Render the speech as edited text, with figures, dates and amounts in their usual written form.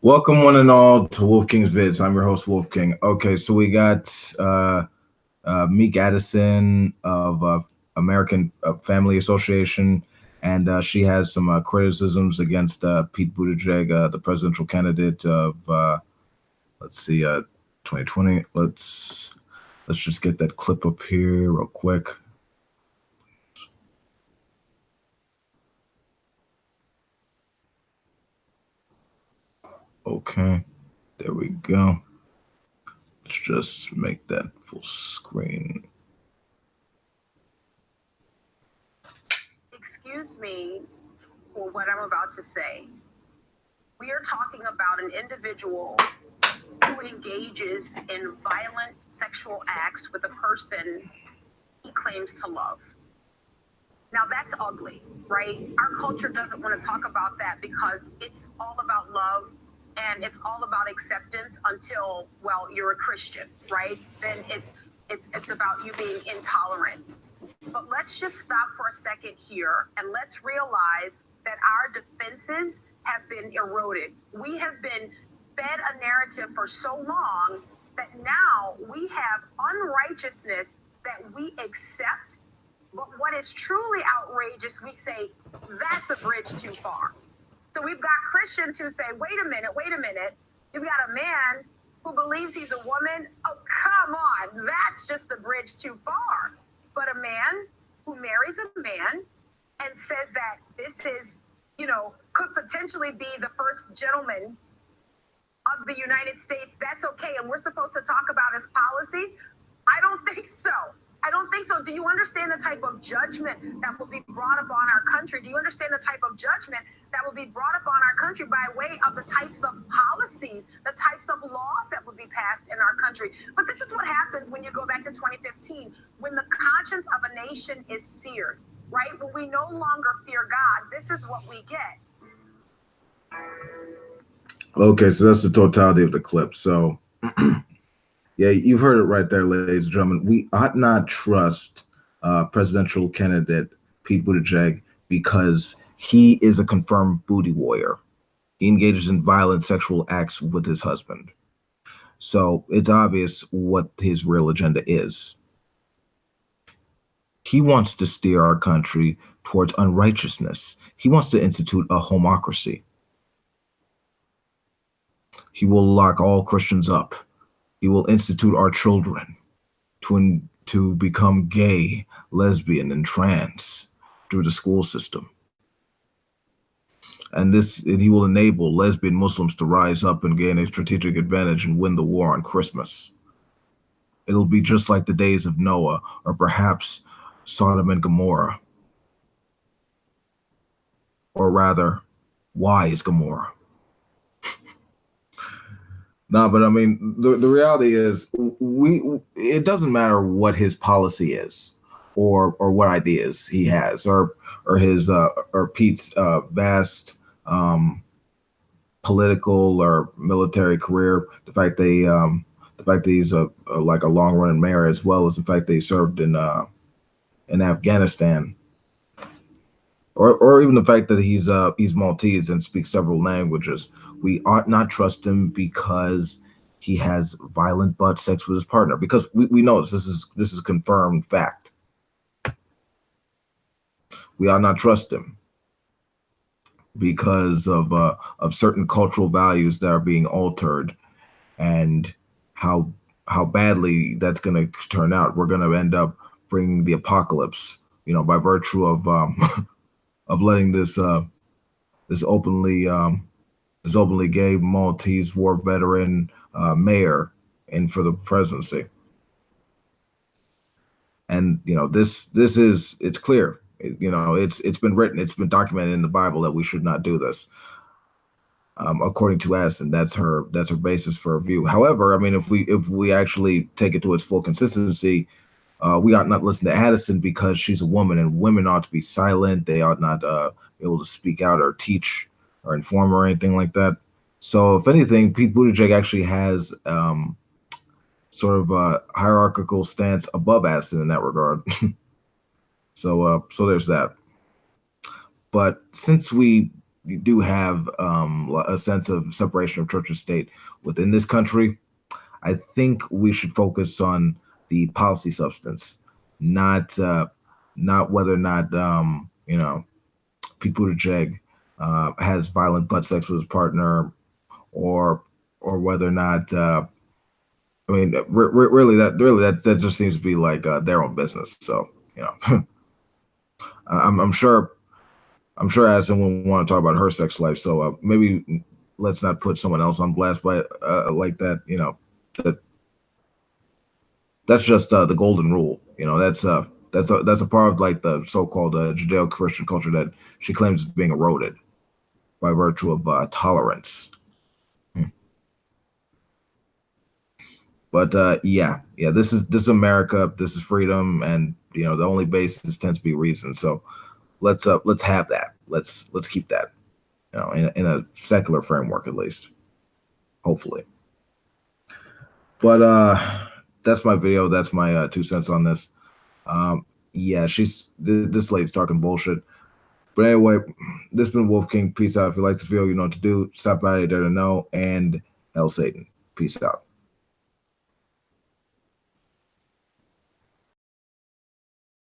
Welcome one and all to Wolf King's Vids. I'm your host, Wolf King. Okay, so we got Meek Addison of American Family Association, and she has some criticisms against Pete Buttigieg, the presidential candidate of 2020. Let's just get that clip up here real quick. Okay, there we go. Let's just make that full screen. Excuse me for what I'm about to say. We are talking about an individual who engages in violent sexual acts with a person he claims to love. Now that's ugly, right? Our culture doesn't want to talk about that because it's all about love and it's all about acceptance until, well, you're a Christian, right? Then it's about you being intolerant. But let's just stop for a second here and let's realize that our defenses have been eroded. We have been fed a narrative for so long that now we have unrighteousness that we accept. But what is truly outrageous, we say, that's a bridge too far. So we've got Christians who say, wait a minute. You've got a man who believes he's a woman. Oh, come on. That's just a bridge too far. But a man who marries a man and says that this is, could potentially be the first gentleman of the United States, that's okay. And we're supposed to talk about his policies? I don't think so. Do you understand the type of judgment that will be brought upon our country? Do you understand the type of judgment that will be brought upon our country by way of the types of policies, the types of laws that will be passed in our country? But this is what happens when you go back to 2015, when the conscience of a nation is seared, right? When we no longer fear God, this is what we get. Okay, so that's the totality of the clip. So yeah, you've heard it right there, ladies and gentlemen. We ought not trust presidential candidate Pete Buttigieg because he is a confirmed booty warrior. He engages in violent sexual acts with his husband. So it's obvious what his real agenda is. He wants to steer our country towards unrighteousness. He wants to institute a homocracy. He will lock all Christians up. He will institute our children to become gay, lesbian, and trans through the school system. And he will enable lesbian Muslims to rise up and gain a strategic advantage and win the war on Christmas. It'll be just like the days of Noah, or perhaps Sodom and Gomorrah. Or rather, why is Gomorrah? No, but I mean, the reality is it doesn't matter what his policy is or what ideas he has or Pete's vast political or military career. The fact they the fact that he's like a long running mayor, as well as the fact that he served in Afghanistan, or even the fact that he's Maltese and speaks several languages. We ought not trust him because he has violent butt sex with his partner. Because we know this is confirmed fact. We ought not trust him because of certain cultural values that are being altered, and how badly that's going to turn out. We're going to end up bringing the apocalypse, by virtue of of letting this openly gay Maltese war veteran mayor in for the presidency. And it's clear. It's been written, it's been documented in the Bible that we should not do this. According to Addison, that's her basis for her view. However, I mean, if we actually take it to its full consistency, we ought not listen to Addison because she's a woman, and women ought to be silent. They ought not be able to speak out or teach or inform or anything like that. So, if anything, Pete Buttigieg actually has sort of a hierarchical stance above Addison in that regard. So there's that. But since we do have a sense of separation of church and state within this country, I think we should focus on the policy substance, not whether or not Pete Buttigieg has violent butt sex with his partner, or whether or not really that just seems to be like their own business. So I'm sure Addison won't want to talk about her sex life. So maybe let's not put someone else on blast by like that. That's just the golden rule. That's a part of like the so-called Judeo-Christian culture that she claims is being eroded by virtue of tolerance. But this is America. This is freedom, and the only basis tends to be reason. So let's have that. Let's keep that, in a secular framework at least, hopefully. But that's my video. That's my 2 cents on this. This lady's talking bullshit. But anyway, this has been Wolf King. Peace out. If you like this video, you know what to do. Stop by there to know, and Hell Satan. Peace out.